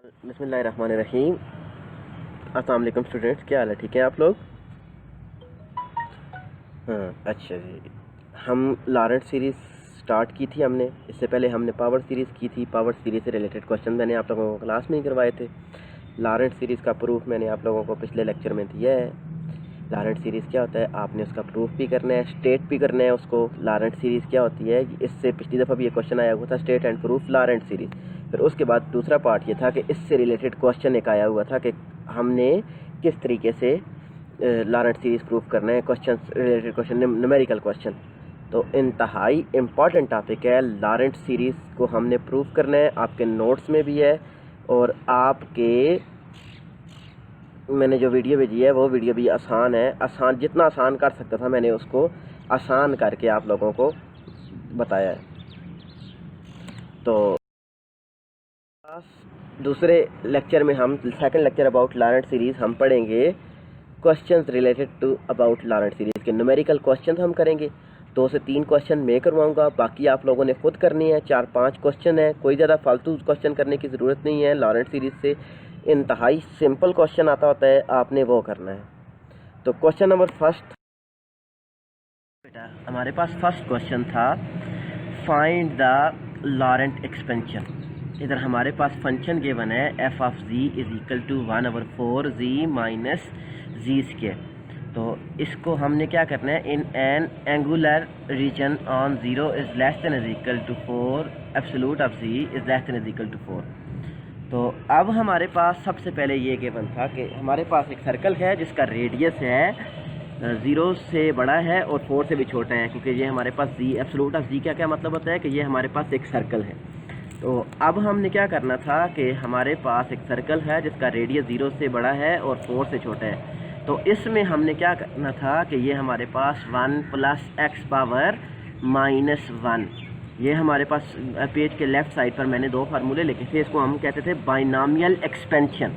बिस्मिल्लाहिर्रहमानिर्रहीम। अस्सलाम वालेकुम स्टूडेंट्स, क्या हाल है? ठीक है आप लोग? हाँ, अच्छा जी। हम लॉरेंट सीरीज़ स्टार्ट की थी हमने। इससे पहले हमने पावर सीरीज़ की थी। पावर सीरीज़ से रिलेटेड क्वेश्चन मैंने आप लोगों को क्लास में ही करवाए थे। लॉरेंट सीरीज़ का प्रूफ मैंने आप लोगों को पिछले लेक्चर में दिया है। लॉरेंट सीरीज़ क्या होता है, आपने उसका प्रूफ भी करना है, स्टेट भी करना है उसको। लॉरेंट सीरीज़ क्या होती है, इससे पिछली दफ़ा भी ये क्वेश्चन आया हुआ था, state and proof Laurent series. फिर उसके बाद दूसरा पार्ट ये था कि इससे रिलेटेड क्वेश्चन एक आया हुआ था कि हमने किस तरीके से लॉरेंट सीरीज़ प्रूफ करना है, question related question, numerical question. तो इंतहाई इम्पॉर्टेंट टॉपिक है। लॉरेंट सीरीज़ को हमने प्रूफ करना है, आपके नोट्स में भी है और आपके मैंने जो वीडियो भेजी है वो वीडियो भी आसान है। आसान, जितना आसान कर सकता था मैंने उसको आसान करके आप लोगों को बताया है। तो दूसरे लेक्चर में हम second lecture about Laurent series हम पढ़ेंगे questions related to about Laurent series के न्यूमेरिकल क्वेश्चन हम करेंगे। 2 से 3 क्वेश्चन मैं करवाऊंगा, बाकी आप लोगों ने खुद करनी है। 4-5 क्वेश्चन है, कोई ज़्यादा फालतू क्वेश्चन करने की ज़रूरत नहीं है। लॉरेंट सीरीज़ से इंतहाई सिंपल क्वेश्चन आता होता है, आपने वो करना है। तो क्वेश्चन नंबर फर्स्ट, बेटा हमारे पास फर्स्ट क्वेश्चन था, फाइंड द लॉरेंट एक्सपेंशन। इधर हमारे पास फंक्शन गिवन है f of z is equal to 1/4 z minus z square. तो इसको हमने क्या करना है, in an angular region on 0 is less than is equal to 4 absolute of z is less than is equal to 4। तो अब हमारे पास सबसे पहले ये गिवन था कि हमारे पास एक सर्कल है जिसका रेडियस है 0 से बड़ा है और 4 से भी छोटा है, क्योंकि ये हमारे पास जी एब्सोल्यूट ऑफ जी का क्या मतलब होता है कि ये हमारे पास एक सर्कल है। तो अब हमने क्या करना था कि हमारे पास एक सर्कल है जिसका रेडियस 0 से बड़ा है और 4 से छोटा है। तो इसमें हमने क्या करना था कि ये हमारे पास 1 + x पावर -1, ये हमारे पास पेज के लेफ़्ट साइड पर मैंने 2 फार्मूले लिखे थे। इसको हम कहते थे बाइनॉमियल एक्सपेंशन।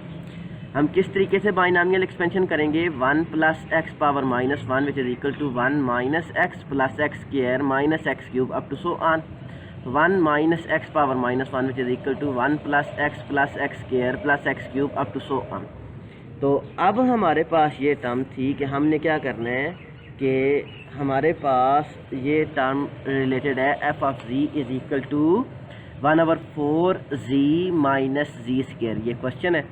हम किस तरीके से बाइनॉमियल एक्सपेंशन करेंगे, 1 + x power -1 which is equal to 1 - x + x square - x cube up to so on. 1 - x power -1 which is equal to 1 + x + x square + x cube up to so on. तो अब हमारे पास ये term थी कि हमने क्या करना है कि हमारे पास ये टर्म रिलेटेड है f of z is equal to 1/4 z minus z square, ये क्वेश्चन है।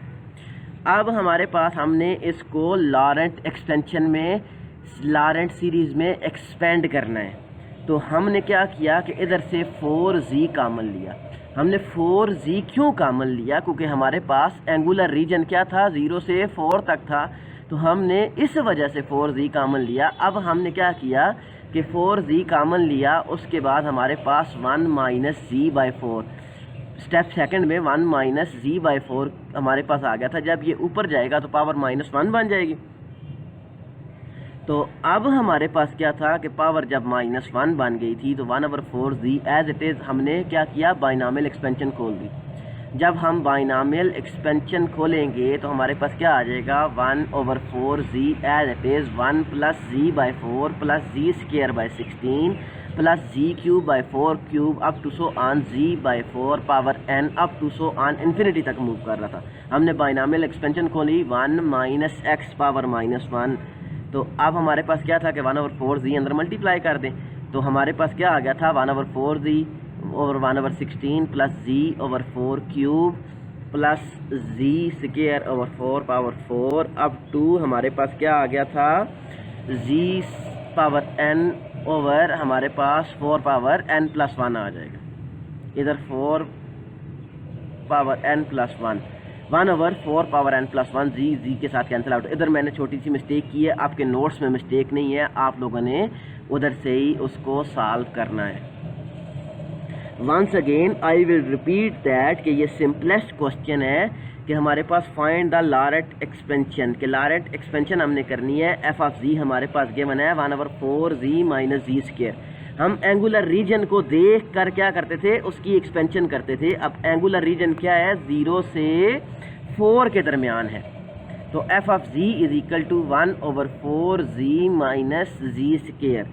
अब हमारे पास हमने इसको लॉरेंट एक्सपेंशन में, लॉरेंट सीरीज़ में एक्सपेंड करना है। तो हमने क्या किया कि इधर से 4g कामन लिया। हमने 4g क्यों कामन लिया, क्योंकि हमारे पास एंगुलर रीजन क्या था, 0 से 4 तक था। तो हमने इस वजह से 4g कामन लिया। अब हमने क्या किया कि 4g कामन लिया, उसके बाद हमारे पास 1 - g/4, स्टेप सेकंड में 1 - g/4 हमारे पास आ गया था। जब ये ऊपर जाएगा तो पावर -1 बन जाएगी। तो अब हमारे पास क्या था कि पावर जब -1 बन गई थी तो 1/4 जी एज इट इज़ हमने क्या किया, बाइनॉमियल एक्सपेंशन खोल दी। जब हम बाइनॉमियल एक्सपेंशन खोलेंगे तो हमारे पास क्या आ जाएगा, 1/4 g as it is 1 + g/4 + g² + g³ cube up to so on g/4 power n up to so on infinity तक मूव कर रहा था। हमने बाइनॉमियल एक्सपेंशन खोली 1 - x पावर -1। तो अब हमारे पास क्या था कि 1/4 जी अंदर मल्टीप्लाई कर दें। तो हमारे पास क्या आ गया था, 1/4 जी और 1/16 + g/4 cube plus g² power 4 up to हमारे पास क्या आ गया था, g⁻n ओवर हमारे पास 4n+1 आ जाएगा। इधर 4n+1, 1/4n+1 जी के साथ कैंसिल आउट। इधर मैंने छोटी सी मिस्टेक की है, आपके नोट्स में मिस्टेक नहीं है, आप लोगों ने उधर से ही उसको सॉल्व करना है। Once again I will repeat that कि ये सिंपलेस्ट क्वेश्चन है कि हमारे पास फाइंड द लॉरेंट एक्सपेंशन, के लॉरेंट एक्सपेंशन हमने करनी है। एफ ऑफ जी हमारे पास गिवन है 1/4 जी माइनस जी स्क्वायर। हम एंगुलर रीजन को देख कर क्या करते थे, उसकी एक्सपेंशन करते थे। अब एंगुलर रीजन क्या है, 0 से 4 के दरमियान है। तो f of z is equal to 1/4 z minus z square.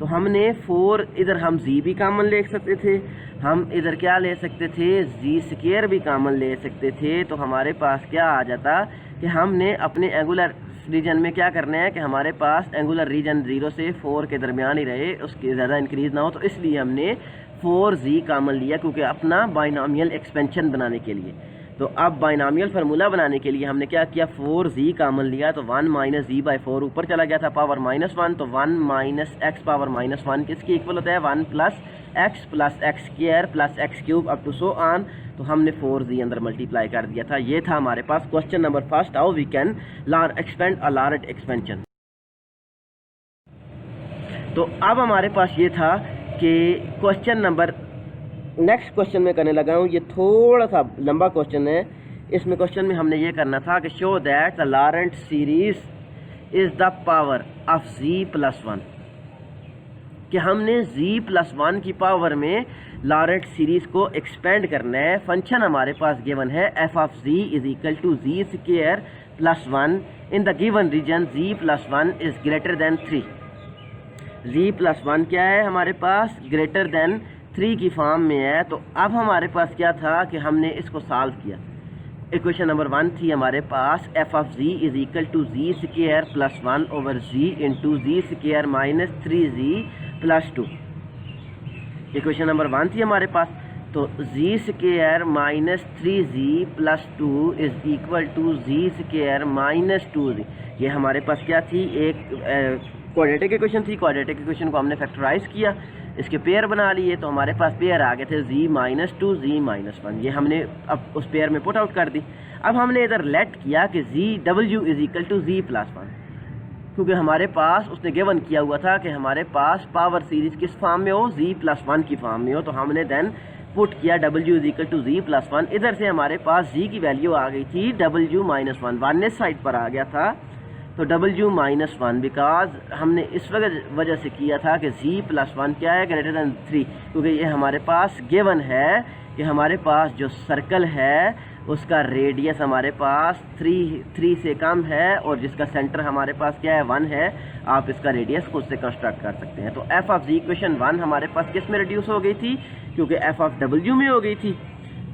तो हमने 4 इधर हम जी भी कॉमन ले सकते थे, हम इधर क्या ले सकते थे, जी स्क्वायर भी कॉमन ले सकते थे। तो हमारे पास क्या आ जाता कि हमने अपने एंगुलर रीजन में क्या करना है कि हमारे पास एंगुलर रीजन 0 से 4 के दरमियान ही रहे, उसके ज़्यादा इंक्रीज़ ना हो। तो इसलिए हमने 4z कॉमन लिया, क्योंकि अपना बाइनॉमियल एक्सपेंशन बनाने के लिए। तो अब बाइनॉमियल फार्मूला बनाने के लिए हमने क्या किया, 4z कॉमन लिया। तो 1 माइनस जी बाई 4 ऊपर चला गया था, पावर -1। तो 1 माइनस एक्स पावर -1 किसकी इक्वल होता है, 1 plus x square plus x cube up to so on. तो हमने 4z अंदर मल्टीप्लाई कर दिया था। ये था हमारे पास question number first, how we can expand a Laurent expansion. तो अब हमारे पास ये था कि क्वेश्चन नंबर नेक्स्ट क्वेश्चन में करने लगा हूँ। ये थोड़ा सा लंबा क्वेश्चन है। इसमें क्वेश्चन में हमने ये करना था कि show that the Laurent series is the power of z+1, कि हमने z+1 की पावर में लारेंट सीरीज को एक्सपेंड करना है। फंक्शन हमारे पास गिवन है f of z is equal to z²+1 in the given region z+1 is greater than 3। z+1 क्या है हमारे पास, ग्रेटर देन 3 की फॉर्म में है। तो अब हमारे पास क्या था कि हमने इसको सॉल्व किया। इक्वेशन नंबर 1 थी हमारे पास f of z is equal to z²+1 over z into z² minus 3z+2। Equation number 1 थी हमारे पास। तो z² minus 3z+2 is equal to z² minus 2z। ये हमारे पास क्या थी, एक क्वाड्रेटिक इक्वेशन थी। क्वाड्रेटिक इक्वेशन को हमने फैक्टराइज किया, इसके पेयर बना लिए। तो हमारे पास पेयर आ गए थे z-2 z-1। ये हमने अब उस पेयर में पुट आउट कर दी। अब हमने इधर लेट किया कि w is equal to z+1, क्योंकि हमारे पास उसने गिवन किया हुआ था कि हमारे पास पावर सीरीज किस फॉर्म में हो, z+1 की फॉर्म में हो। तो हमने देन पुट किया w is equal to z+1। इधर से हमारे पास z की वैल्यू आ गई थी w-1, 1 साइड पर आ गया था। तो w-1 बिकॉज हमने इस वजह से किया था कि z+1 क्या है, ग्रेटर देन 3, क्योंकि ये हमारे पास गिवन है कि हमारे पास जो सर्कल है उसका रेडियस हमारे पास 3 से कम है, और जिसका सेंटर हमारे पास क्या है, 1 है। आप इसका रेडियस खुद से कंस्ट्रक्ट कर सकते हैं। तो f ऑफ z इक्वेशन 1 हमारे पास किस में रिड्यूस हो गई थी, क्योंकि f ऑफ w में हो गई थी।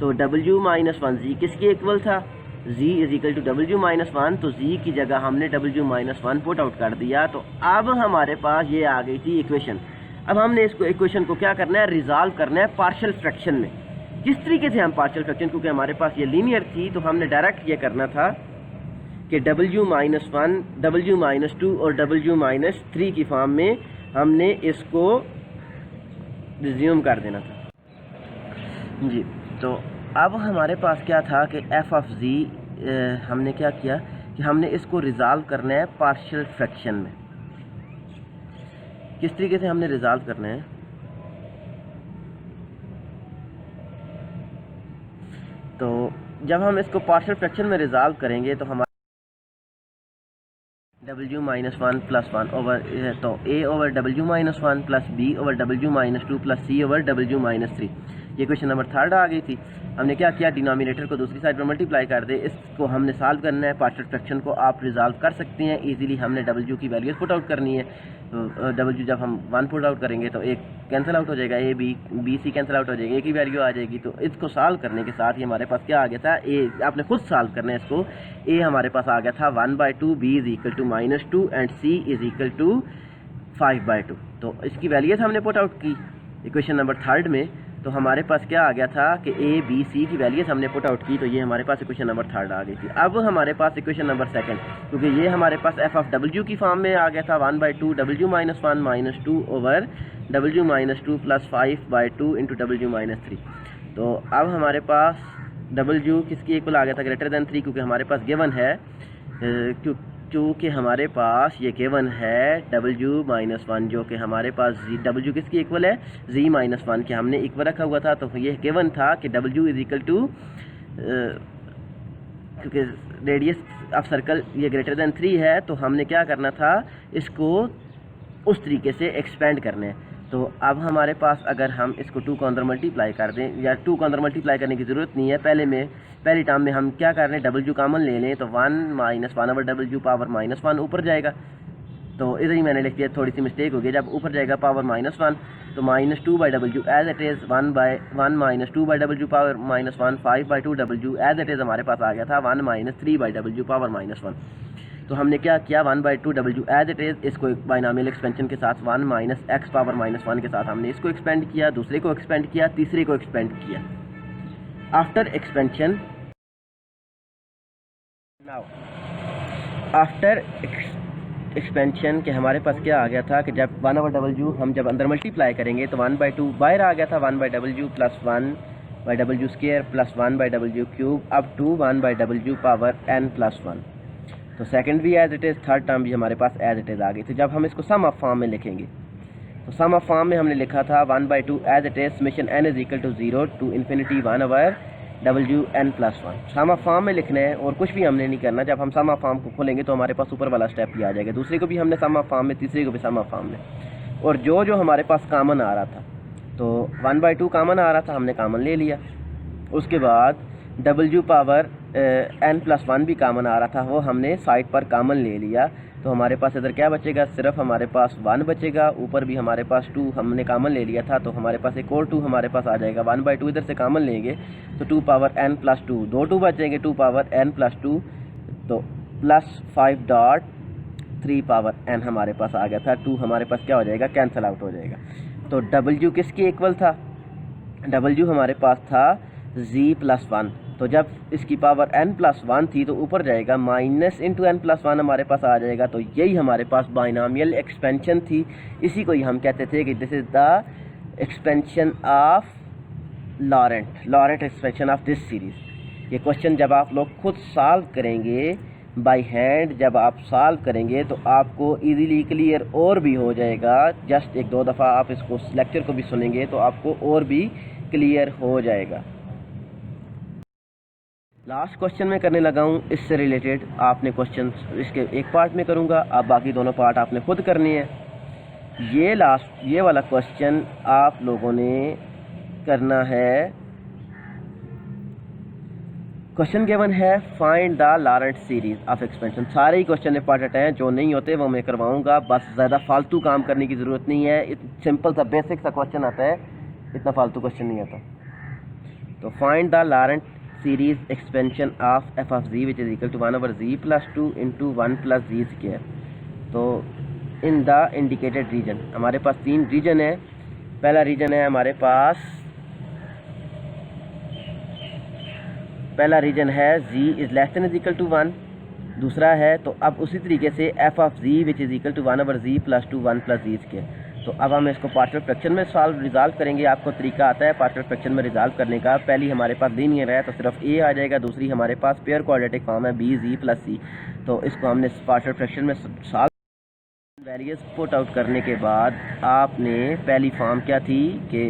तो w-1 z किसके इक्वल था, z is equal to w-1। तो z की जगह हमने w-1 पुट आउट कर दिया। तो अब हमारे पास ये आ गई थी इक्वेशन। अब हमने इसको इक्वेशन को क्या करना है, रिजॉल्व करना है पार्शियल फ्रैक्शन में। किस तरीके से हम पार्शियल फ्रैक्शन, क्योंकि हमारे पास ये लीनियर थी तो हमने डायरेक्ट ये करना था कि w-1 w-2 और w-3 की फॉर्म में हमने इसको रिज्यूम कर देना था जी। तो अब हमारे पास क्या था कि f ऑफ z हमने क्या किया कि हमने इसको रिजॉल्व करना है पार्शियल फ्रैक्शन में। किस तरीके से हमने रिजॉल्व करना है, तो जब हम इसको पार्शियल फ्रैक्शन में रिजॉल्व करेंगे तो हमारे w-1 प्लस 1 ओवर, तो a over w-1 plus b over w-2 plus c over w-3। ये क्वेश्चन नंबर 3 आ गई थी। हमने क्या किया, डिनोमिनेटर को दूसरी साइड पर मल्टीप्लाई कर दे। इसको हमने सॉल्व करना है। पार्शियल फ्रैक्शन को आप रिजॉल्व कर सकते हैं इजीली। हमने w की वैल्यूज पुट आउट करनी है। तो w जब हम 1 पुट आउट करेंगे तो एक कैंसिल आउट हो जाएगा, a b c cancel out हो जाएगा, a की वैल्यू आ जाएगी। तो इसको सॉल्व करने के साथ ही हमारे पास क्या आ गया था, a आपने खुद सॉल्व करना है इसको। a हमारे पास आ गया था 1/2, b is equal to -2 and c is equal to 5/2। तो इसकी वैल्यूज हमने पुट आउट की इक्वेशन नंबर 3 में। तो हमारे पास क्या आ गया था कि a b c की वैल्यूज हमने पुट आउट की। तो ये हमारे पास इक्वेशन नंबर 3 आ गई थी। अब हमारे पास इक्वेशन नंबर 2, क्योंकि ये हमारे पास f ऑफ w की फॉर्म में आ गया था 1/2 w-1 -2 over w-2 plus 5/2 into w-3। तो अब हमारे पास w किसकी इक्वल आ गया था, ग्रेटर देन 3, क्योंकि हमारे पास गिवन है, क्योंकि हमारे पास ये गिवन है w-1 जो कि हमारे पास w किसकी इक्वल है, z-1 के हमने इक्वल रखा हुआ था। तो ये गिवन था कि w इज इक्वल टू, क्योंकि रेडियस ऑफ सर्कल ये ग्रेटर देन 3 है, तो हमने क्या करना था, इसको उस तरीके से एक्सपेंड करना है। तो अब हमारे पास अगर हम इसको 2 को अंदर मल्टीप्लाई कर दें, या 2 को अंदर मल्टीप्लाई करने की ज़रूरत नहीं है, पहली टर्म में हम क्या कर रहे हैं, w कॉमन ले लें। तो 1 - 1 ओवर w पावर -1 ऊपर जाएगा। तो इधर ही मैंने लिख दिया, थोड़ी सी मिस्टेक हो गई। जब ऊपर जाएगा पावर -1 तो -2/w as it is 1 - 2/w पावर -1 5/2w एज इट इज़ हमारे पास आ गया था 1 - 3/w पावर -1। तो हमने क्या किया, 1/2w एज इट इज़, इसको एक बाइनॉमियल एक्सपेंशन के साथ 1 - x पावर -1 के साथ हमने इसको एक्सपेंड किया, दूसरे को एक्सपेंड किया, तीसरे को एक्सपेंड किया। After expansion, now after expansion के हमारे पास क्या आ गया था कि जब 1/w हम जब अंदर मल्टीप्लाई करेंगे तो 1/2 बाहर आ गया था, 1/w plus 1/w square plus 1/w cube up to 1/w power n plus 1। तो सेकंड भी as it is, third term भी हमारे पास एज इट इज़ आ गई। तो जब हम इसको सम ऑफ फॉर्म में लिखेंगे तो सम ऑफ फॉर्म में हमने लिखा था 1/2 as it is summation n is equal to 0 to infinity 1/w(n + 1)। Sum of form में लिखना है और कुछ भी हमने नहीं करना। जब हम सम ऑफ फॉर्म को खोलेंगे तो हमारे पास ऊपर वाला स्टेप ही आ जाएगा। दूसरे को भी हमने सम ऑफ फॉर्म में, तीसरे को भी सम ऑफ फॉर्म में, और जो जो हमारे पास कॉमन आ रहा था, तो 1/2 कॉमन आ रहा था, हमने कॉमन ले लिया। उसके बाद w पावर n + 1 भी कॉमन आ रहा था, वो हमने साइड पर कॉमन ले लिया। तो हमारे पास इधर क्या बचेगा, सिर्फ हमारे पास 1 बचेगा। ऊपर भी हमारे पास 2 हमने कॉमन ले लिया था, तो हमारे पास एक और 2 हमारे पास आ जाएगा। 1/2 इधर से कॉमन लेंगे तो 2 पावर n + 2, 2 बचेंगे, 2 पावर n + 2, तो प्लस 5.3 पावर n हमारे पास आ गया था। 2 हमारे पास क्या हो जाएगा, कैंसिल आउट हो जाएगा। तो w किसके इक्वल था, w हमारे पास था z + 1। तो जब इसकी पावर n + 1 थी तो ऊपर जाएगा माइनस इंटू n + 1 हमारे पास आ जाएगा। तो यही हमारे पास बाइनॉमियल एक्सपेंशन थी। इसी को ही हम कहते थे कि this is the expansion of Laurent expansion of this series. ये क्वेश्चन जब आप लोग खुद सॉल्व करेंगे बाय हैंड, जब आप सॉल्व करेंगे तो आपको इजीली क्लियर और भी हो जाएगा। जस्ट 1-2 दफ़ा आप इसको लेक्चर को भी सुनेंगे तो आपको और भी क्लियर हो जाएगा। लास्ट क्वेश्चन में करने लगा हूँ इससे रिलेटेड। आपने क्वेश्चन इसके एक पार्ट में करूँगा, आप बाकी दोनों पार्ट आपने खुद करनी है। ये वाला क्वेश्चन आप लोगों ने करना है। क्वेश्चन गिवन है find the Laurent series of expansion. सारे ही क्वेश्चन इंपॉर्टेंट हैं, जो नहीं होते वो मैं करवाऊँगा। बस ज़्यादा फालतू काम करने की ज़रूरत नहीं है। सिंपल सा बेसिक सा क्वेश्चन आता है, इतना फालतू क्वेश्चन नहीं आता। तो find the Laurent series expansion of f of z which is equal to 1/z + 2 into 1 + z square। तो इन द इंडिकेटेड रीजन, हमारे पास 3 रीजन है। पहला रीजन है हमारे पास, पहला रीजन है z <= 1। दूसरा है, तो अब उसी तरीके से f of z which is equal to 1/z + 2 1 + z square। तो अब हम इसको पार्शियल फ्रैक्शन में रिजॉल्व करेंगे। आपको तरीका आता है पार्शियल फ्रैक्शन में रिजॉल्व करने का। पहली हमारे पास लीनियर है तो सिर्फ a आ जाएगा, दूसरी हमारे पास पेयर क्वाड्रेटिक फॉर्म है b(z + c)। तो इसको हमने पार्शियल फ्रैक्शन में सॉल्व वैरियस पुट आउट करने के बाद आपने पहली फॉर्म क्या थी कि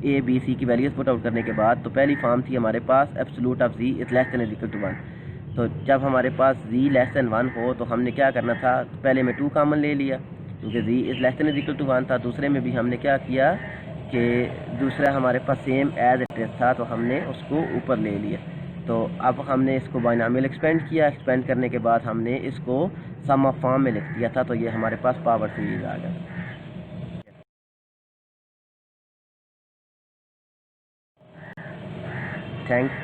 a b c की वैल्यूज पुट आउट करने के बाद, तो पहली फॉर्म थी हमारे पास एब्सोल्यूट ऑफ z <= 1। तो जब हमारे पास z <1 हो तो हमने क्या करना था, पहले में 2 कॉमन ले लिया क्योंकि z <= 1 था। दूसरे में भी हमने क्या किया कि दूसरा हमारे पास सेम एज इट इज़ था, तो हमने उसको ऊपर ले लिया। तो अब हमने इसको बाइनॉमियल एक्सपेंड किया। एक्सपेंड करने के बाद हमने इसको सम ऑफ फॉर्म में लिख दिया था, तो ये हमारे पास पावर सीरीज आ गया। थैंक्स।